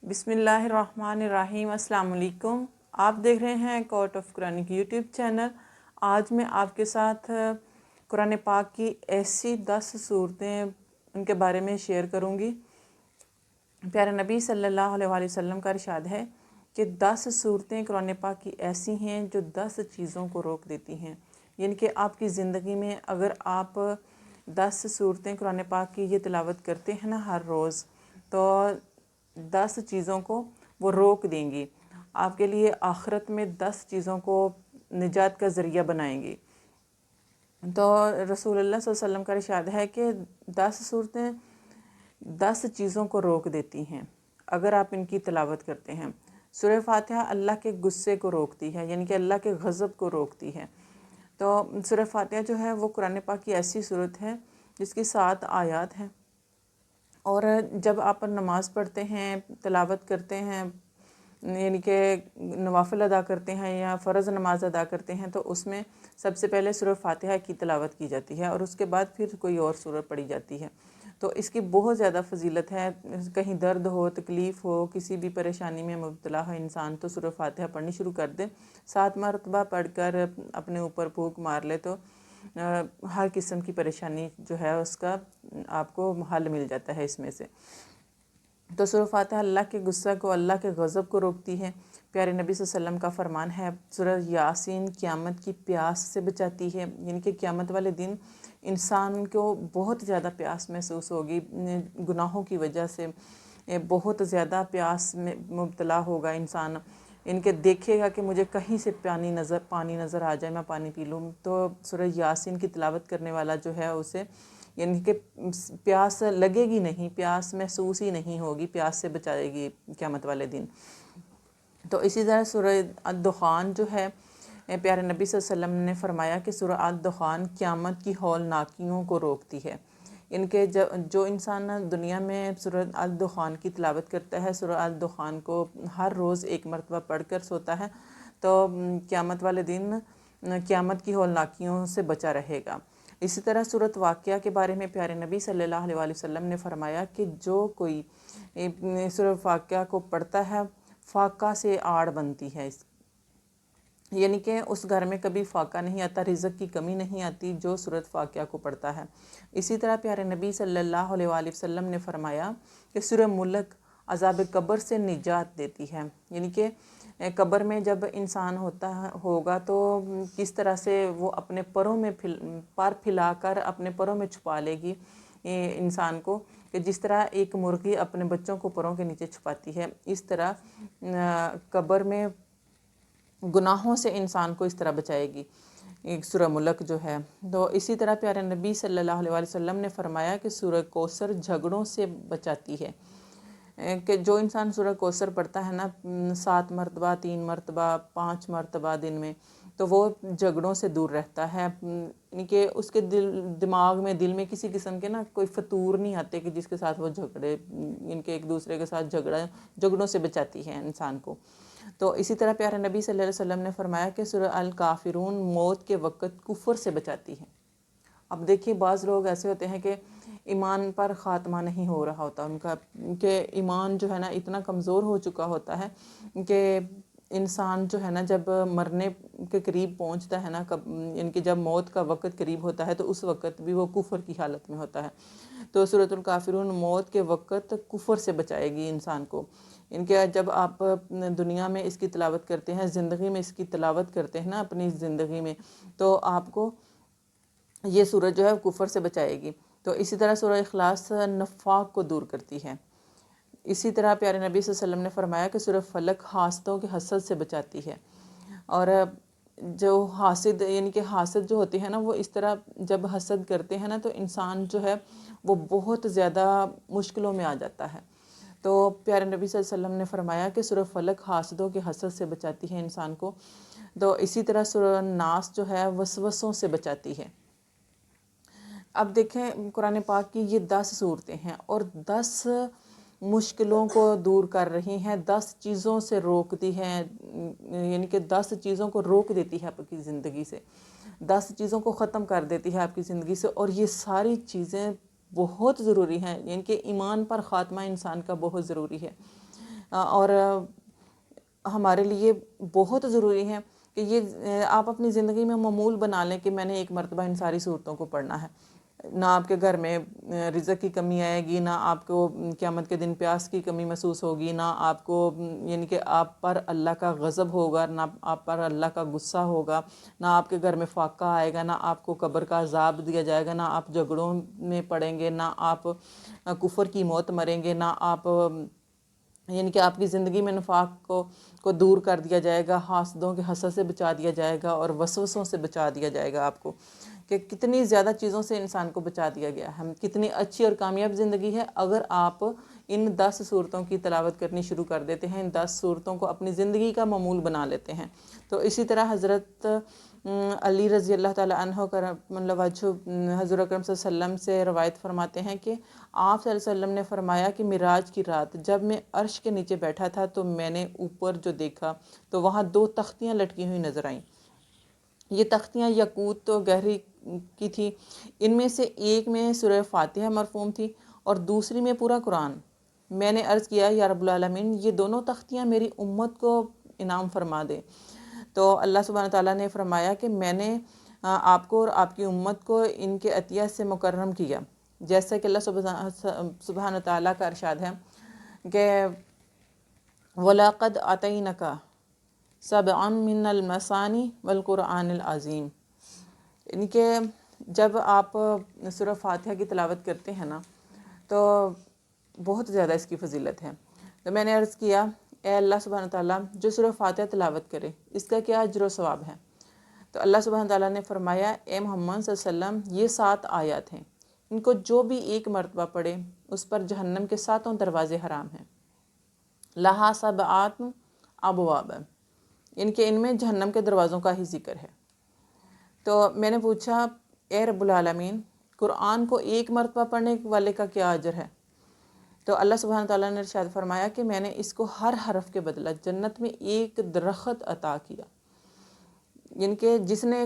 بسم اللہ الرحمن الرحیم۔ السلام علیکم۔ آپ دیکھ رہے ہیں کورٹ آف قرآن کی یوٹیوب چینل۔ آج میں آپ کے ساتھ قرآن پاک کی ایسی 10 صورتیں ان کے بارے میں شیئر کروں گی۔ پیارے نبی صلی اللہ علیہ وآلہ وسلم کا ارشاد ہے کہ 10 صورتیں قرآن پاک کی ایسی ہیں جو 10 چیزوں کو روک دیتی ہیں، یعنی کہ آپ کی زندگی میں اگر آپ 10 صورتیں قرآن پاک کی یہ تلاوت کرتے ہیں نا ہر روز، تو 10 چیزوں کو وہ روک دیں گی، آپ کے لیے آخرت میں 10 چیزوں کو نجات کا ذریعہ بنائیں گی۔ تو رسول اللہ صلی اللہ علیہ وسلم کا ارشاد ہے کہ 10 صورتیں 10 چیزوں کو روک دیتی ہیں اگر آپ ان کی تلاوت کرتے ہیں۔ سورہ فاتحہ اللہ کے غصے کو روکتی ہے، یعنی کہ اللہ کے غضب کو روکتی ہے۔ تو سورہ فاتحہ جو ہے وہ قرآن پاک کی ایسی صورت ہے جس کی 7 آیات ہیں، اور جب آپ نماز پڑھتے ہیں، تلاوت کرتے ہیں، یعنی کہ نوافل ادا کرتے ہیں یا فرض نماز ادا کرتے ہیں، تو اس میں سب سے پہلے سورہ فاتحہ کی تلاوت کی جاتی ہے اور اس کے بعد پھر کوئی اور سورت پڑھی جاتی ہے۔ تو اس کی بہت زیادہ فضیلت ہے۔ کہیں درد ہو، تکلیف ہو، کسی بھی پریشانی میں مبتلا ہو انسان، تو سورہ فاتحہ پڑھنی شروع کر دے، 7 مرتبہ پڑھ کر اپنے اوپر پھونک مار لے تو ہر قسم کی پریشانی جو ہے اس کا آپ کو حل مل جاتا ہے اس میں سے۔ تو سورہ فاتحہ اللہ کے غصہ کو، اللہ کے غضب کو روکتی ہے۔ پیارے نبی صلی اللہ علیہ وسلم کا فرمان ہے، سورہ یاسین قیامت کی پیاس سے بچاتی ہے، یعنی کہ قیامت والے دن انسان کو بہت زیادہ پیاس محسوس ہوگی، گناہوں کی وجہ سے بہت زیادہ پیاس میں مبتلا ہوگا انسان، ان کے دیکھے گا کہ مجھے کہیں سے پانی نظر آ جائے، میں پانی پی لوں۔ تو سورہ یاسین کی تلاوت کرنے والا جو ہے اسے یعنی کہ پیاس لگے گی نہیں، پیاس محسوس ہی نہیں ہوگی، پیاس سے بچائے گی قیامت والے دن۔ تو اسی طرح سورہ الدخان جو ہے، پیارے نبی صلی اللہ علیہ وسلم نے فرمایا کہ سورہ الدخان قیامت کی ہولناکیوں کو روکتی ہے۔ ان کے جو انسان دنیا میں سورہ الدخان کی تلاوت کرتا ہے، سورہ الدخان کو ہر روز 1 مرتبہ پڑھ کر سوتا ہے، تو قیامت والے دن قیامت کی ہولناکیوں سے بچا رہے گا۔ اسی طرح سورۃ واقعہ کے بارے میں پیارے نبی صلی اللہ علیہ وآلہ وسلم نے فرمایا کہ جو کوئی سورۃ واقعہ کو پڑھتا ہے، فاقہ سے آڑ بنتی ہے، یعنی کہ اس گھر میں کبھی فاقہ نہیں آتا، رزق کی کمی نہیں آتی جو سورۃ واقعہ کو پڑھتا ہے۔ اسی طرح پیارے نبی صلی اللہ علیہ وآلہ وسلم نے فرمایا کہ سورہ ملک عذاب قبر سے نجات دیتی ہے، یعنی کہ قبر میں جب انسان ہوگا تو کس طرح سے وہ اپنے پروں میں پر پھیلا کر اپنے پروں میں چھپا لے گی انسان کو، کہ جس طرح ایک مرغی اپنے بچوں کو پروں کے نیچے چھپاتی ہے، اس طرح قبر میں گناہوں سے انسان کو اس طرح بچائے گی ایک سورہ ملک جو ہے۔ تو اسی طرح پیارے نبی صلی اللہ علیہ وآلہ وسلم نے فرمایا کہ سورہ کوثر جھگڑوں سے بچاتی ہے، کہ جو انسان سورہ کوثر پڑھتا ہے نا 7 مرتبہ، 3 مرتبہ، 5 مرتبہ دن میں، تو وہ جھگڑوں سے دور رہتا ہے، یعنی کہ اس کے دماغ میں، دل میں کسی قسم کے نا کوئی فطور نہیں آتے کہ جس کے ساتھ وہ جھگڑے، ان کے ایک دوسرے کے ساتھ جھگڑوں سے بچاتی ہے انسان کو۔ تو اسی طرح پیارے نبی صلی اللہ علیہ وسلم نے فرمایا کہ سورہ الکافرون موت کے وقت کفر سے بچاتی ہے۔ اب دیکھیے بعض لوگ ایسے ہوتے ہیں کہ ایمان پر خاتمہ نہیں ہو رہا ہوتا ان کا، کہ ایمان جو ہے نا اتنا کمزور ہو چکا ہوتا ہے کہ انسان جو ہے نا جب مرنے کے قریب پہنچتا ہے نا، ان کی جب موت کا وقت قریب ہوتا ہے تو اس وقت بھی وہ کفر کی حالت میں ہوتا ہے۔ تو سورۃ الکافرون موت کے وقت کفر سے بچائے گی انسان کو۔ ان کے جب آپ دنیا میں اس کی تلاوت کرتے ہیں، زندگی میں اس کی تلاوت کرتے ہیں نا اپنی زندگی میں، تو آپ کو یہ سورت جو ہے کفر سے بچائے گی۔ تو اسی طرح سورہ اخلاص نفاق کو دور کرتی ہے۔ اسی طرح پیارے نبی صلی اللہ علیہ وسلم نے فرمایا کہ سورہ فلق حاسدوں کے حسد سے بچاتی ہے، اور جو حاسد یعنی کہ حاسد جو ہوتے ہیں نا، وہ اس طرح جب حسد کرتے ہیں نا تو انسان جو ہے وہ بہت زیادہ مشکلوں میں آ جاتا ہے۔ تو پیارے نبی صلی اللہ علیہ وسلم نے فرمایا کہ سورہ فلق حاسدوں کے حسد سے بچاتی ہے انسان کو۔ تو اسی طرح سورہ ناس جو ہے وسوسوں سے بچاتی ہے۔ اب دیکھیں قرآن پاک کی یہ 10 صورتیں ہیں اور 10 مشکلوں کو دور کر رہی ہیں، 10 چیزوں سے روکتی ہیں، یعنی کہ 10 چیزوں کو روک دیتی ہے آپ کی زندگی سے، 10 چیزوں کو ختم کر دیتی ہے آپ کی زندگی سے، اور یہ ساری چیزیں بہت ضروری ہیں، یعنی کہ ایمان پر خاتمہ انسان کا بہت ضروری ہے، اور ہمارے لیے بہت ضروری ہے کہ یہ آپ اپنی زندگی میں معمول بنا لیں کہ میں نے ایک مرتبہ ان ساری صورتوں کو پڑھنا ہے۔ نہ آپ کے گھر میں رزق کی کمی آئے گی، نہ آپ کو قیامت کے دن پیاس کی کمی محسوس ہوگی، نہ آپ کو یعنی کہ آپ پر اللہ کا غضب ہوگا، نہ آپ پر اللہ کا غصہ ہوگا، نہ آپ کے گھر میں فاقہ آئے گا، نہ آپ کو قبر کا عذاب دیا جائے گا، نہ آپ جھگڑوں میں پڑیں گے، نہ آپ کفر کی موت مریں گے، نہ آپ یعنی کہ آپ کی زندگی میں نفاق کو دور کر دیا جائے گا، حاسدوں کے حسد سے بچا دیا جائے گا، اور وسوسوں سے بچا دیا جائے گا آپ کو، کہ کتنی زیادہ چیزوں سے انسان کو بچا دیا گیا ہے، کتنی اچھی اور کامیاب زندگی ہے اگر آپ ان 10 صورتوں کی تلاوت کرنی شروع کر دیتے ہیں، ان 10 صورتوں کو اپنی زندگی کا معمول بنا لیتے ہیں۔ تو اسی طرح حضرت علی رضی اللہ تعالیٰ عنہ کرم اللہ وجہہ حضور اکرم صلی اللہ علیہ وسلم سے روایت فرماتے ہیں کہ آپ صلی اللہ علیہ وسلم نے فرمایا کہ معراج کی رات جب میں عرش کے نیچے بیٹھا تھا تو میں نے اوپر جو دیکھا تو وہاں 2 تختیاں لٹکی ہوئی نظر آئیں۔ یہ تختیاں یاقوت تو گہری کی تھی، ان میں سے ایک میں سورہ فاتحہ مرفوم تھی اور دوسری میں پورا قرآن۔ میں نے عرض کیا یا رب العالمین، یہ دونوں تختیاں میری امت کو انعام فرما دے۔ تو اللہ سبحانہ تعالیٰ نے فرمایا کہ میں نے آپ کو اور آپ کی امت کو ان کے عطیہ سے مکرم کیا، جیسا کہ اللہ سبحانہ تعالیٰ کا ارشاد ہے کہ وَلَقَدْ أَتَيْنَكَ سَبْعًا مِّنَ الْمَثَانِي وَالْقُرْآنِ الْعَظِيمِ، یعنی کہ جب آپ سورہ فاتحہ کی تلاوت کرتے ہیں نا تو بہت زیادہ اس کی فضیلت ہے۔ تو میں نے عرض کیا اے اللہ سبحانہ تعالیٰ، جو سورہ فاتحہ تلاوت کرے اس کا کیا اجر و ثواب ہے؟ تو اللہ سبحانہ تعالیٰ نے فرمایا اے محمد صلی اللہ علیہ وسلم، یہ 7 آیات ہیں، ان کو جو بھی ایک مرتبہ پڑھے اس پر جہنم کے 7 دروازے حرام ہیں۔ لہا سبعات ابواب، ان کے ان میں جہنم کے دروازوں کا ہی ذکر ہے۔ تو میں نے پوچھا اے رب العالمین، قرآن کو ایک مرتبہ پڑھنے والے کا کیا اجر ہے؟ تو اللہ سبحانہ تعالیٰ نے ارشاد فرمایا کہ میں نے اس کو ہر حرف کے بدلہ جنت میں ایک درخت عطا کیا، یعنی کہ جس نے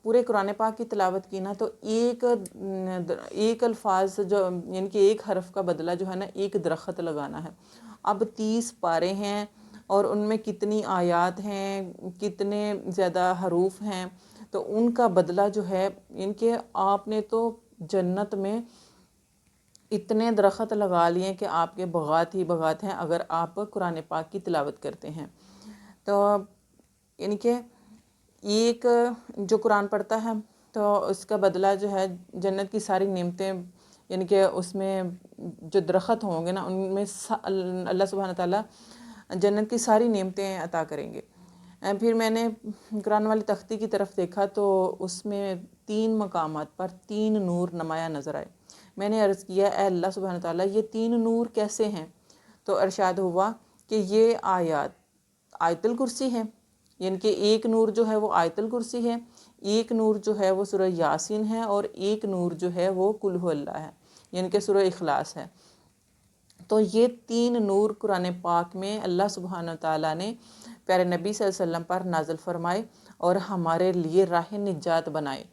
پورے قرآن پاک کی تلاوت کی نا تو ایک الفاظ جو یعنی کہ ایک حرف کا بدلہ جو ہے نا ایک درخت لگانا ہے۔ اب 30 پارے ہیں اور ان میں کتنی آیات ہیں، کتنے زیادہ حروف ہیں، تو ان کا بدلہ جو ہے ان کے آپ نے تو جنت میں اتنے درخت لگا لیے کہ آپ کے بغات ہی بغات ہیں اگر آپ قرآن پاک کی تلاوت کرتے ہیں۔ تو یعنی کہ ایک جو قرآن پڑھتا ہے تو اس کا بدلہ جو ہے جنت کی ساری نعمتیں، یعنی کہ اس میں جو درخت ہوں گے نا ان میں اللہ سبحانہ تعالیٰ جنت کی ساری نعمتیں عطا کریں گے۔ پھر میں نے قرآن والی تختی کی طرف دیکھا تو اس میں 3 مقامات پر 3 نور نمایاں نظر آئے۔ میں نے عرض کیا اے اللہ سبحانہ تعالیٰ، یہ 3 نور کیسے ہیں؟ تو ارشاد ہوا کہ یہ آیت الکرسی ہے، یعنی کہ ایک نور جو ہے وہ آیت الکرسی ہے، ایک نور جو ہے وہ سورہ یاسین ہے، اور ایک نور جو ہے وہ قل ہو اللہ ہے، یعنی کہ سورہ اخلاص ہے۔ تو یہ 3 نور قرآن پاک میں اللہ سبحانہ تعالیٰ نے پیارے نبی صلی اللہ علیہ وسلم پر نازل فرمائے اور ہمارے لیے راہ نجات بنائے۔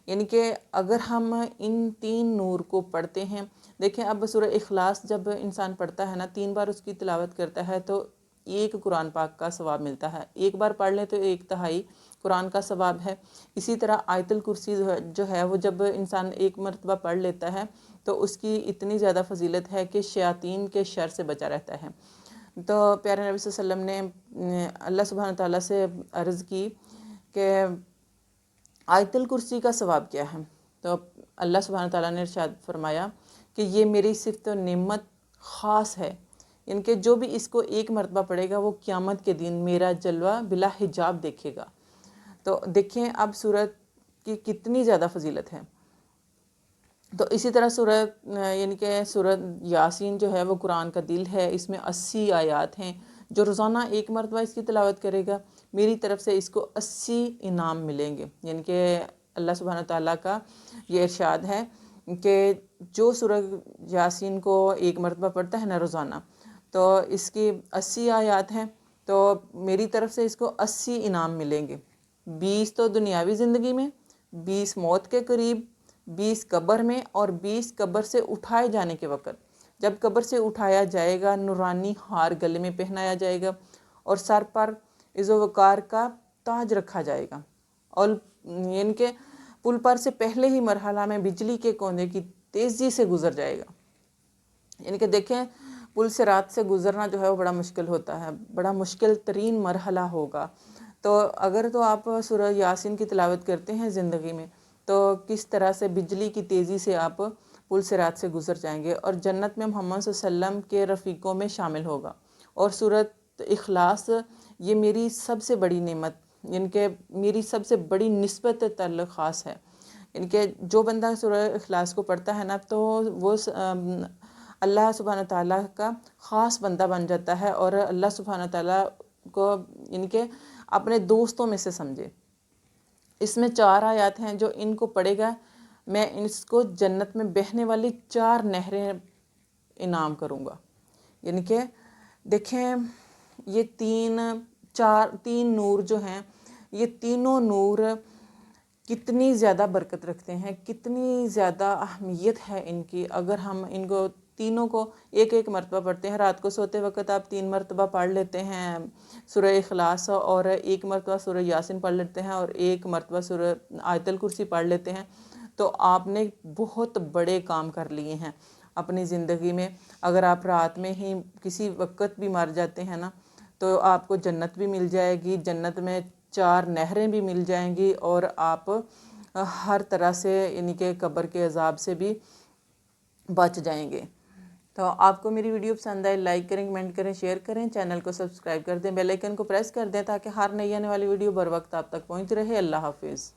یعنی کہ اگر ہم ان 3 نور کو پڑھتے ہیں، دیکھیں اب سورہ اخلاص جب انسان پڑھتا ہے نا 3 بار اس کی تلاوت کرتا ہے تو ایک قرآن پاک کا ثواب ملتا ہے، ایک بار پڑھ لیں تو 1/3 قرآن کا ثواب ہے۔ اسی طرح آیت الکرسی جو ہے وہ جب انسان ایک مرتبہ پڑھ لیتا ہے تو اس کی اتنی زیادہ فضیلت ہے کہ شیاطین کے شر سے بچا رہتا ہے۔ تو پیارے نبی صلی اللہ علیہ وسلم نے اللہ سبحانہ تعالیٰ سے عرض کی کہ آیت الکرسی کا ثواب کیا ہے؟ تو اللہ سبحانہ تعالیٰ نے ارشاد فرمایا کہ یہ میری صفت و نعمت خاص ہے، ان کے جو بھی اس کو ایک مرتبہ پڑھے گا وہ قیامت کے دن میرا جلوہ بلا حجاب دیکھے گا۔ تو دیکھیں اب سورت کی کتنی زیادہ فضیلت ہے۔ تو اسی طرح یعنی کہ سورت یاسین جو ہے وہ قرآن کا دل ہے، اس میں 80 آیات ہیں، جو روزانہ ایک مرتبہ اس کی تلاوت کرے گا میری طرف سے اس کو 80 انعام ملیں گے۔ یعنی کہ اللہ سبحانہ تعالیٰ کا یہ ارشاد ہے کہ جو سورۃ یاسین کو ایک مرتبہ پڑھتا ہے نا روزانہ تو اس کی 80 آیات ہیں، تو میری طرف سے اس کو 80 انعام ملیں گے، 20 تو دنیاوی زندگی میں، 20 موت کے قریب، 20 قبر میں اور 20 قبر سے اٹھائے جانے کے وقت، جب قبر سے اٹھایا جائے گا نورانی ہار گلے میں پہنایا جائے گا اور سر پر عز و وقار کا تاج رکھا جائے گا، اور ان کے پل پر سے پہلے ہی مرحلہ میں بجلی کے کوندے کی تیزی سے گزر جائے گا۔ یعنی کہ دیکھیں پل صراط سے گزرنا جو ہے وہ بڑا مشکل ہوتا ہے، بڑا مشکل ترین مرحلہ ہوگا۔ تو اگر تو آپ سورہ یاسین کی تلاوت کرتے ہیں زندگی میں تو کس طرح سے بجلی کی تیزی سے آپ پل صراط سے گزر جائیں گے اور جنت میں محمد صلی اللہ علیہ وسلم کے رفیقوں میں شامل ہوگا۔ اور سورۃ اخلاص یہ میری سب سے بڑی نعمت، یعنی کہ میری سب سے بڑی نسبت تعلق خاص ہے، یعنی کہ جو بندہ سورہ اخلاص کو پڑھتا ہے نا تو وہ اللہ سبحانہ تعالیٰ کا خاص بندہ بن جاتا ہے اور اللہ سبحانہ تعالیٰ کو یعنی کہ اپنے دوستوں میں سے سمجھے۔ اس میں 4 آیات ہیں جو ان کو پڑھے گا میں اس کو جنت میں بہنے والی 4 نہریں انعام کروں گا۔ یعنی کہ دیکھیں یہ تین نور جو ہیں، یہ تینوں نور کتنی زیادہ برکت رکھتے ہیں، کتنی زیادہ اہمیت ہے ان کی۔ اگر ہم ان کو تینوں کو ایک ایک مرتبہ پڑھتے ہیں، رات کو سوتے وقت آپ 3 مرتبہ پڑھ لیتے ہیں سورہ اخلاص اور 1 مرتبہ سورہ یاسین پڑھ لیتے ہیں اور 1 مرتبہ سورہ آیت الکرسی پڑھ لیتے ہیں، تو آپ نے بہت بڑے کام کر لیے ہیں اپنی زندگی میں۔ اگر آپ رات میں ہی کسی وقت بھی مر جاتے ہیں نا تو آپ کو جنت بھی مل جائے گی، جنت میں 4 نہریں بھی مل جائیں گی اور آپ ہر طرح سے یعنی کہ قبر کے عذاب سے بھی بچ جائیں گے۔ تو آپ کو میری ویڈیو پسند آئے لائک کریں، کمنٹ کریں، شیئر کریں، چینل کو سبسکرائب کر دیں، بیل آئیکن کو پریس کر دیں تاکہ ہر نئی آنے والی ویڈیو بر وقت آپ تک پہنچ رہے۔ اللہ حافظ۔